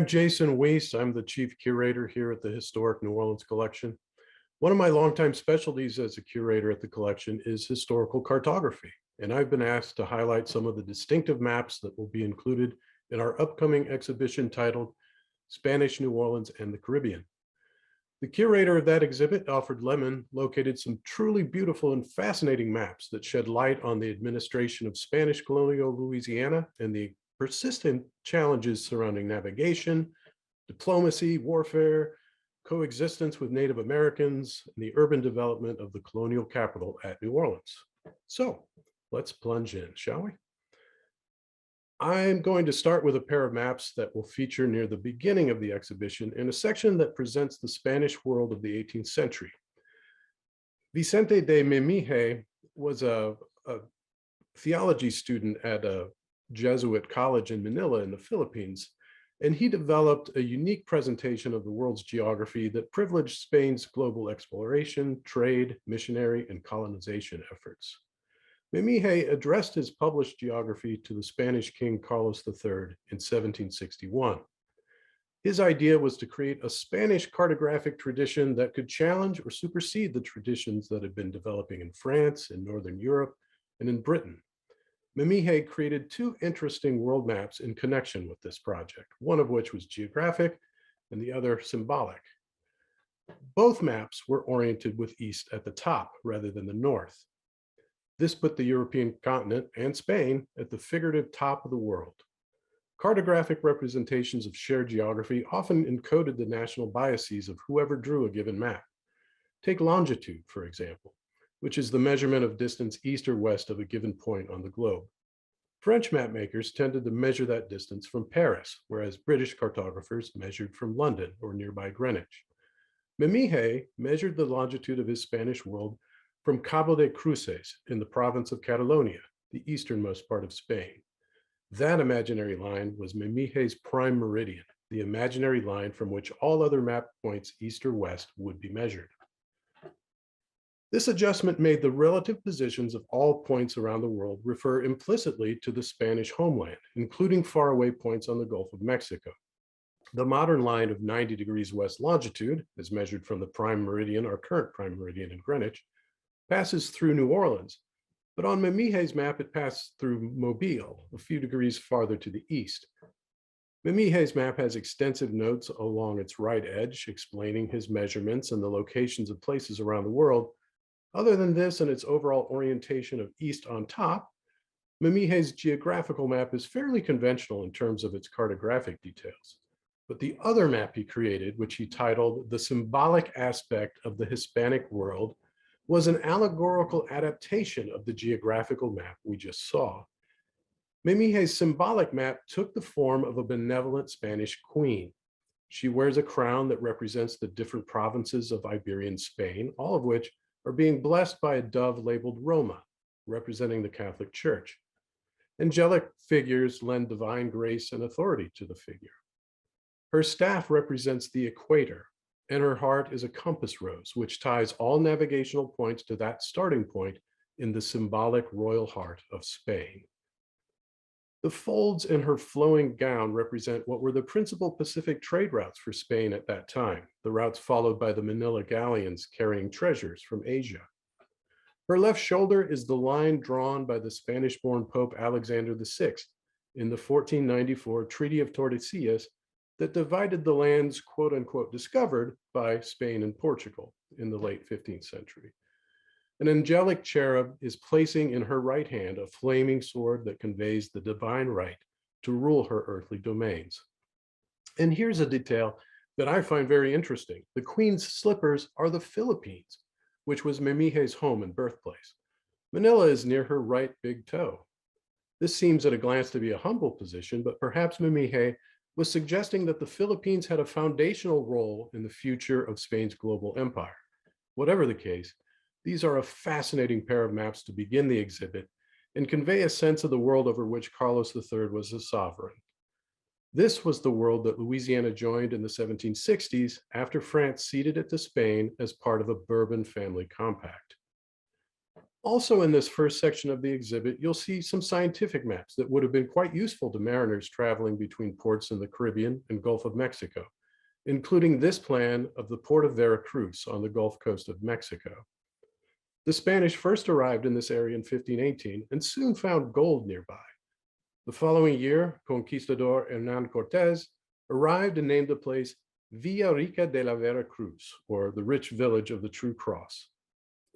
I'm Jason Wiese. I'm the chief curator here at the Historic New Orleans Collection. One of my longtime specialties as a curator at the collection is historical cartography, and I've been asked to highlight some of the distinctive maps that will be included in our upcoming exhibition titled Spanish New Orleans and the Caribbean. The curator of that exhibit, Alfred Lemon, located some truly beautiful and fascinating maps that shed light on the administration of Spanish colonial Louisiana and the persistent challenges surrounding navigation, diplomacy, warfare, coexistence with Native Americans, and the urban development of the colonial capital at New Orleans. So let's plunge in, shall we? I'm going to start with a pair of maps that will feature near the beginning of the exhibition in a section that presents the Spanish world of the 18th century. Vicente de Memije was a theology student at a Jesuit college in Manila in the Philippines, and he developed a unique presentation of the world's geography that privileged Spain's global exploration, trade, missionary, and colonization efforts. Memije addressed his published geography to the Spanish King Carlos III in 1761. His idea was to create a Spanish cartographic tradition that could challenge or supersede the traditions that had been developing in France, in Northern Europe, and in Britain. Memije created two interesting world maps in connection with this project, one of which was geographic and the other symbolic. Both maps were oriented with east at the top rather than the north. This put the European continent and Spain at the figurative top of the world. Cartographic representations of shared geography often encoded the national biases of whoever drew a given map. Take longitude, for example, which is the measurement of distance east or west of a given point on the globe. French mapmakers tended to measure that distance from Paris, whereas British cartographers measured from London or nearby Greenwich. Memije measured the longitude of his Spanish world from Cabo de Cruces in the province of Catalonia, the easternmost part of Spain. That imaginary line was Memije's prime meridian, the imaginary line from which all other map points east or west would be measured. This adjustment made the relative positions of all points around the world refer implicitly to the Spanish homeland, including faraway points on the Gulf of Mexico. The modern line of 90 degrees west longitude, as measured from the prime meridian, our current prime meridian in Greenwich, passes through New Orleans, but on Memije's map, it passed through Mobile, a few degrees farther to the east. Memije's map has extensive notes along its right edge, explaining his measurements and the locations of places around the world. Other than this and its overall orientation of east on top, Memije's geographical map is fairly conventional in terms of its cartographic details. But the other map he created, which he titled The Symbolic Aspect of the Hispanic World, was an allegorical adaptation of the geographical map we just saw. Memije's symbolic map took the form of a benevolent Spanish queen. She wears a crown that represents the different provinces of Iberian Spain, all of which are being blessed by a dove labeled Roma, representing the Catholic Church. Angelic figures lend divine grace and authority to the figure. Her staff represents the equator, and her heart is a compass rose, which ties all navigational points to that starting point in the symbolic royal heart of Spain. The folds in her flowing gown represent what were the principal Pacific trade routes for Spain at that time, the routes followed by the Manila galleons carrying treasures from Asia. Her left shoulder is the line drawn by the Spanish-born Pope Alexander VI in the 1494 Treaty of Tordesillas that divided the lands, quote unquote, discovered by Spain and Portugal in the late 15th century. An angelic cherub is placing in her right hand a flaming sword that conveys the divine right to rule her earthly domains. And here's a detail that I find very interesting. The queen's slippers are the Philippines, which was Memije's home and birthplace. Manila is near her right big toe. This seems at a glance to be a humble position, but perhaps Memije was suggesting that the Philippines had a foundational role in the future of Spain's global empire. Whatever the case, these are a fascinating pair of maps to begin the exhibit and convey a sense of the world over which Carlos III was a sovereign. This was the world that Louisiana joined in the 1760s after France ceded it to Spain as part of a Bourbon family compact. Also in this first section of the exhibit, you'll see some scientific maps that would have been quite useful to mariners traveling between ports in the Caribbean and Gulf of Mexico, including this plan of the port of Veracruz on the Gulf Coast of Mexico. The Spanish first arrived in this area in 1518 and soon found gold nearby. The following year, conquistador Hernán Cortés arrived and named the place Villa Rica de la Veracruz, or the rich village of the True Cross.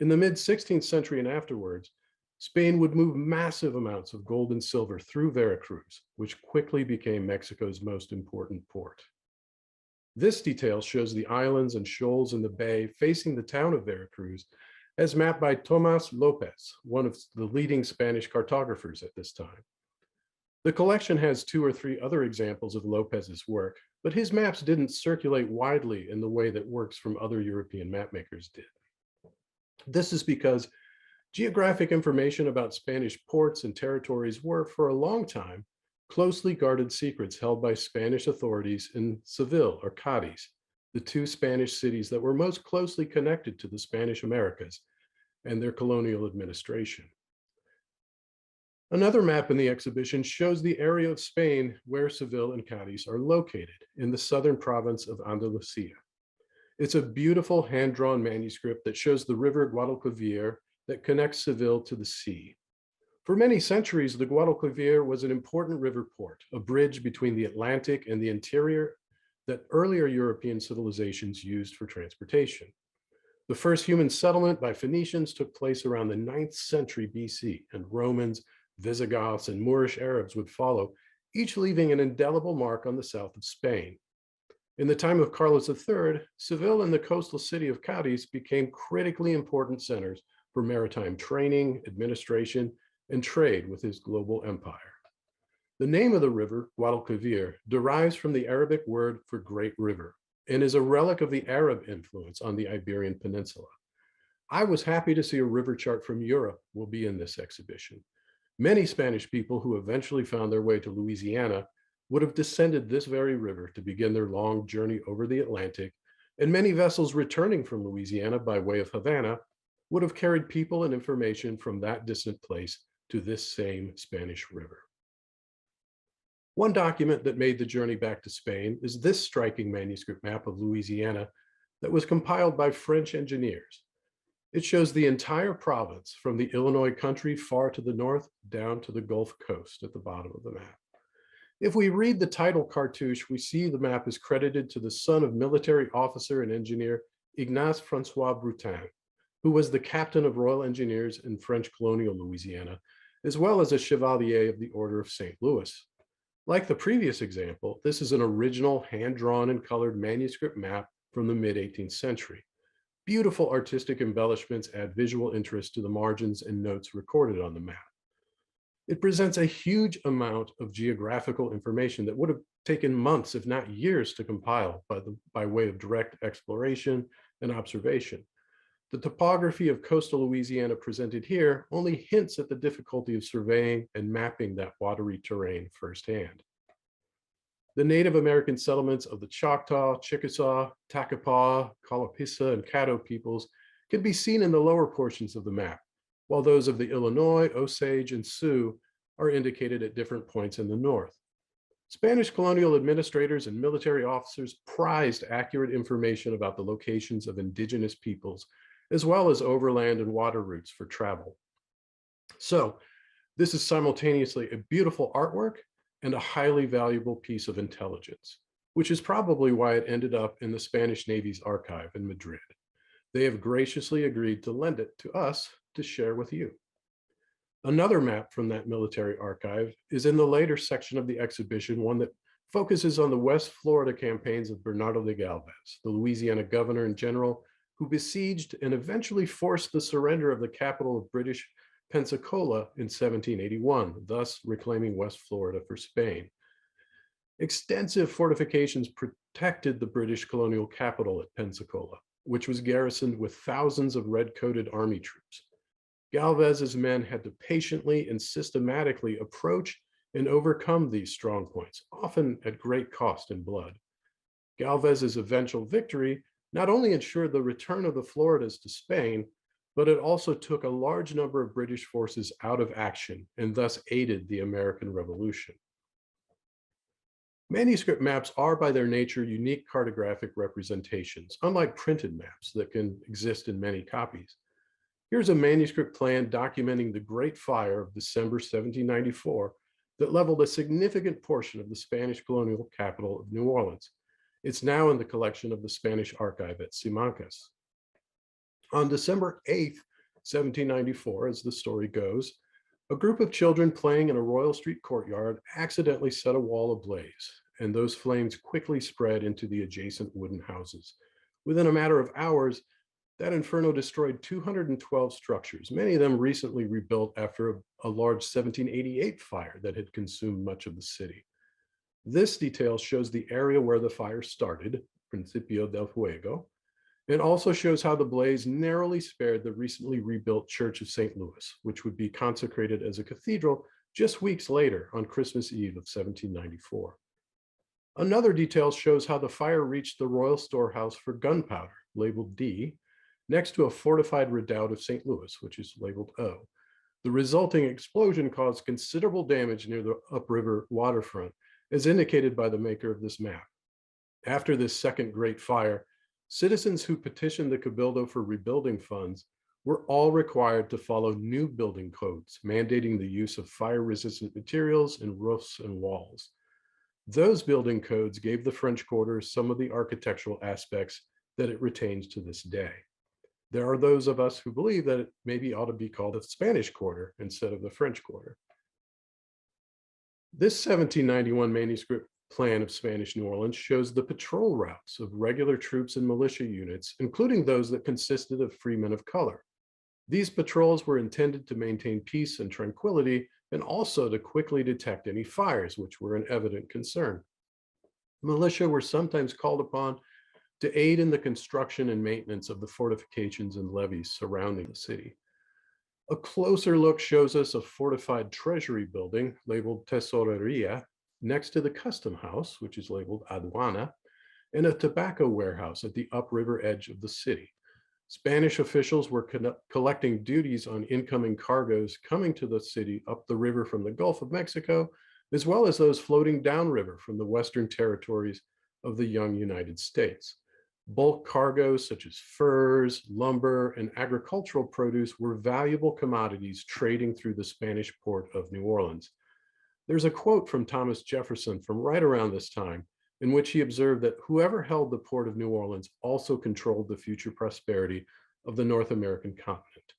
In the mid-16th century and afterwards, Spain would move massive amounts of gold and silver through Veracruz, which quickly became Mexico's most important port. This detail shows the islands and shoals in the bay facing the town of Veracruz as mapped by Tomás López, one of the leading Spanish cartographers at this time. The collection has 2 or 3 other examples of López's work, but his maps didn't circulate widely in the way that works from other European mapmakers did. This is because geographic information about Spanish ports and territories were, for a long time, closely guarded secrets held by Spanish authorities in Seville or Cadiz, the 2 Spanish cities that were most closely connected to the Spanish Americas and their colonial administration. Another map in the exhibition shows the area of Spain where Seville and Cadiz are located in the southern province of Andalusia. It's a beautiful hand-drawn manuscript that shows the river Guadalquivir that connects Seville to the sea. For many centuries, the Guadalquivir was an important river port, a bridge between the Atlantic and the interior that earlier European civilizations used for transportation. The first human settlement by Phoenicians took place around the 9th century BC, and Romans, Visigoths, and Moorish Arabs would follow, each leaving an indelible mark on the south of Spain. In the time of Carlos III, Seville and the coastal city of Cadiz became critically important centers for maritime training, administration, and trade with his global empire. The name of the river, Guadalquivir, derives from the Arabic word for great river and is a relic of the Arab influence on the Iberian Peninsula. I was happy to see a river chart from Europe will be in this exhibition. Many Spanish people who eventually found their way to Louisiana would have descended this very river to begin their long journey over the Atlantic, and many vessels returning from Louisiana by way of Havana would have carried people and information from that distant place to this same Spanish river. One document that made the journey back to Spain is this striking manuscript map of Louisiana that was compiled by French engineers. It shows the entire province from the Illinois country far to the north down to the Gulf Coast at the bottom of the map. If we read the title cartouche, we see the map is credited to the son of military officer and engineer Ignace Francois Broutin, who was the captain of Royal Engineers in French colonial Louisiana, as well as a Chevalier of the Order of St. Louis. Like the previous example, this is an original hand-drawn and colored manuscript map from the mid-18th century. Beautiful artistic embellishments add visual interest to the margins and notes recorded on the map. It presents a huge amount of geographical information that would have taken months, if not years, to compile by way of direct exploration and observation. The topography of coastal Louisiana presented here only hints at the difficulty of surveying and mapping that watery terrain firsthand. The Native American settlements of the Choctaw, Chickasaw, Takapaw, Kalapissa, and Caddo peoples can be seen in the lower portions of the map, while those of the Illinois, Osage, and Sioux are indicated at different points in the north. Spanish colonial administrators and military officers prized accurate information about the locations of indigenous peoples, as well as overland and water routes for travel. So, this is simultaneously a beautiful artwork and a highly valuable piece of intelligence, which is probably why it ended up in the Spanish Navy's archive in Madrid. They have graciously agreed to lend it to us to share with you. Another map from that military archive is in the later section of the exhibition, one that focuses on the West Florida campaigns of Bernardo de Galvez, the Louisiana governor and general who besieged and eventually forced the surrender of the capital of British Pensacola in 1781, thus reclaiming West Florida for Spain. Extensive fortifications protected the British colonial capital at Pensacola, which was garrisoned with thousands of red-coated army troops. Galvez's men had to patiently and systematically approach and overcome these strong points, often at great cost in blood. Galvez's eventual victory not only ensured the return of the Floridas to Spain, but it also took a large number of British forces out of action and thus aided the American Revolution. Manuscript maps are by their nature unique cartographic representations, unlike printed maps that can exist in many copies. Here's a manuscript plan documenting the Great Fire of December 1794 that leveled a significant portion of the Spanish colonial capital of New Orleans. It's now in the collection of the Spanish archive at Simancas. On December 8th, 1794, as the story goes, a group of children playing in a Royal Street courtyard accidentally set a wall ablaze, and those flames quickly spread into the adjacent wooden houses. Within a matter of hours, that inferno destroyed 212 structures, many of them recently rebuilt after a large 1788 fire that had consumed much of the city. This detail shows the area where the fire started, Principio del Fuego. It also shows how the blaze narrowly spared the recently rebuilt Church of St. Louis, which would be consecrated as a cathedral just weeks later on Christmas Eve of 1794. Another detail shows how the fire reached the royal storehouse for gunpowder, labeled D, next to a fortified redoubt of St. Louis, which is labeled O. The resulting explosion caused considerable damage near the upriver waterfront, as indicated by the maker of this map. After this second Great Fire, citizens who petitioned the Cabildo for rebuilding funds were all required to follow new building codes, mandating the use of fire-resistant materials in roofs and walls. Those building codes gave the French Quarter some of the architectural aspects that it retains to this day. There are those of us who believe that it maybe ought to be called the Spanish Quarter instead of the French Quarter. This 1791 manuscript plan of Spanish New Orleans shows the patrol routes of regular troops and militia units, including those that consisted of free men of color. These patrols were intended to maintain peace and tranquility, and also to quickly detect any fires, which were an evident concern. Militia were sometimes called upon to aid in the construction and maintenance of the fortifications and levees surrounding the city. A closer look shows us a fortified treasury building labeled Tesoreria next to the custom house, which is labeled Aduana, and a tobacco warehouse at the upriver edge of the city. Spanish officials were collecting duties on incoming cargoes coming to the city up the river from the Gulf of Mexico, as well as those floating downriver from the western territories of the young United States. Bulk cargoes such as furs, lumber, and agricultural produce were valuable commodities trading through the Spanish port of New Orleans. There's a quote from Thomas Jefferson from right around this time, in which he observed that whoever held the port of New Orleans also controlled the future prosperity of the North American continent.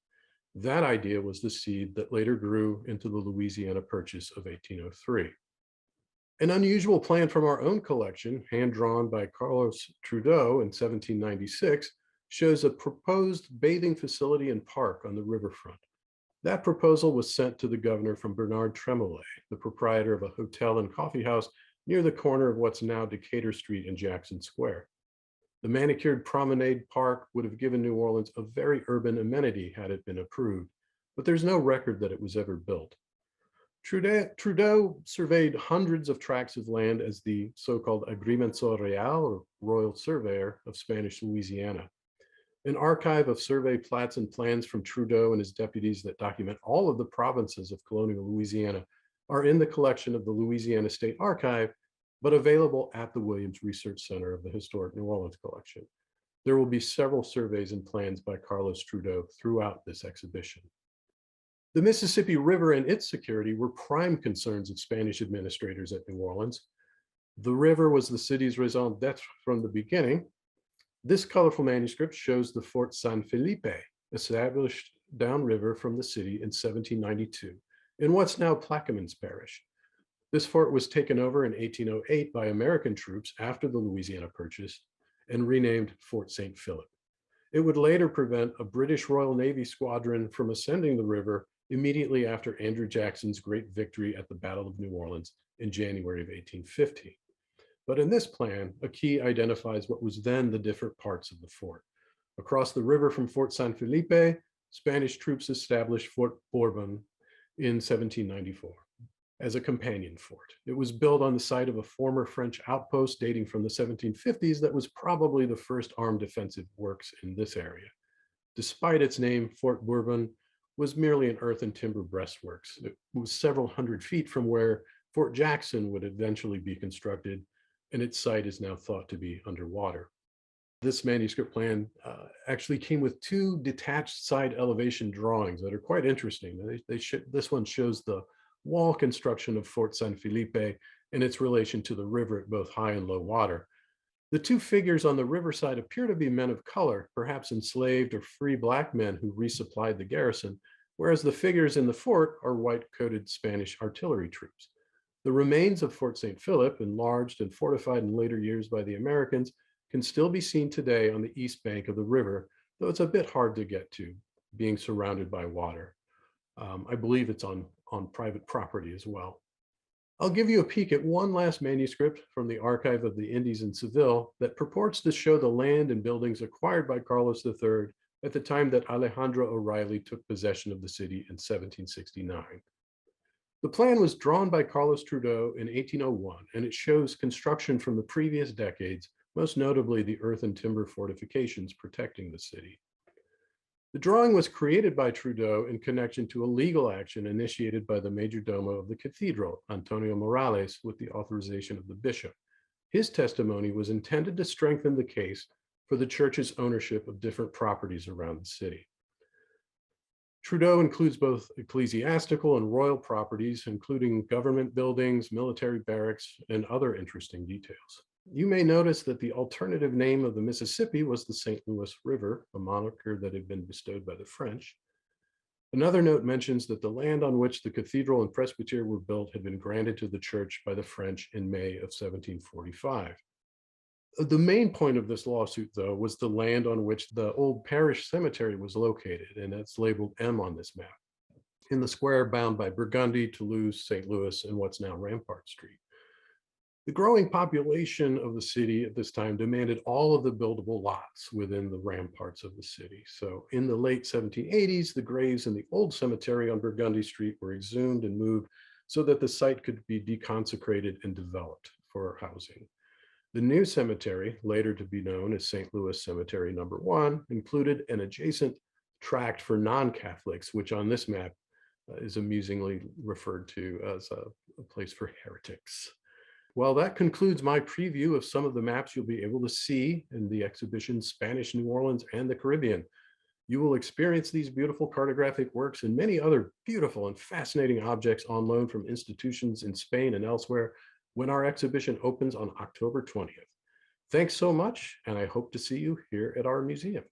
That idea was the seed that later grew into the Louisiana Purchase of 1803. An unusual plan from our own collection, hand-drawn by Carlos Trudeau in 1796, shows a proposed bathing facility and park on the riverfront. That proposal was sent to the governor from Bernard Tremolay, the proprietor of a hotel and coffee house near the corner of what's now Decatur Street and Jackson Square. The manicured promenade park would have given New Orleans a very urban amenity had it been approved, but there's no record that it was ever built. Trudeau surveyed hundreds of tracts of land as the so-called Agrimensor Real, or royal surveyor of Spanish Louisiana. An archive of survey plats and plans from Trudeau and his deputies that document all of the provinces of colonial Louisiana are in the collection of the Louisiana State Archive, but available at the Williams Research Center of the Historic New Orleans Collection. There will be several surveys and plans by Carlos Trudeau throughout this exhibition. The Mississippi River and its security were prime concerns of Spanish administrators at New Orleans. The river was the city's raison d'etre from the beginning. This colorful manuscript shows the Fort San Felipe, established downriver from the city in 1792, in what's now Plaquemines Parish. This fort was taken over in 1808 by American troops after the Louisiana Purchase and renamed Fort St. Philip. It would later prevent a British Royal Navy squadron from ascending the river immediately after Andrew Jackson's great victory at the Battle of New Orleans in January of 1815. But in this plan, a key identifies what was then the different parts of the fort. Across the river from Fort San Felipe, Spanish troops established Fort Bourbon in 1794 as a companion fort. It was built on the site of a former French outpost dating from the 1750s that was probably the first armed defensive works in this area. Despite its name, Fort Bourbon was merely an earth and timber breastworks. It was several hundred feet from where Fort Jackson would eventually be constructed, and its site is now thought to be underwater. This manuscript plan actually came with two detached side elevation drawings that are quite interesting. This one shows the wall construction of Fort San Felipe and its relation to the river at both high and low water. The two figures on the riverside appear to be men of color, perhaps enslaved or free Black men who resupplied the garrison, whereas the figures in the fort are white-coated Spanish artillery troops. The remains of Fort St. Philip, enlarged and fortified in later years by the Americans, can still be seen today on the east bank of the river, though it's a bit hard to get to, being surrounded by water. I believe it's on private property as well. I'll give you a peek at one last manuscript from the Archive of the Indies in Seville that purports to show the land and buildings acquired by Carlos III at the time that Alejandro O'Reilly took possession of the city in 1769. The plan was drawn by Carlos Trudeau in 1801, and it shows construction from the previous decades, most notably the earth and timber fortifications protecting the city. The drawing was created by Trudeau in connection to a legal action initiated by the major domo of the cathedral, Antonio Morales, with the authorization of the bishop. His testimony was intended to strengthen the case for the church's ownership of different properties around the city. Trudeau includes both ecclesiastical and royal properties, including government buildings, military barracks, and other interesting details. You may notice that the alternative name of the Mississippi was the St. Louis River, a moniker that had been bestowed by the French. Another note mentions that the land on which the cathedral and presbytery were built had been granted to the church by the French in May of 1745. The main point of this lawsuit, though, was the land on which the old parish cemetery was located, and that's labeled M on this map, in the square bound by Burgundy, Toulouse, St. Louis, and what's now Rampart Street. The growing population of the city at this time demanded all of the buildable lots within the ramparts of the city. So in the late 1780s, the graves in the old cemetery on Burgundy Street were exhumed and moved so that the site could be deconsecrated and developed for housing. The new cemetery, later to be known as St. Louis Cemetery No. 1, included an adjacent tract for non-Catholics, which on this map is amusingly referred to as a place for heretics. Well, that concludes my preview of some of the maps you'll be able to see in the exhibition Spanish New Orleans and the Caribbean. You will experience these beautiful cartographic works and many other beautiful and fascinating objects on loan from institutions in Spain and elsewhere when our exhibition opens on October 20th. Thanks so much, and I hope to see you here at our museum.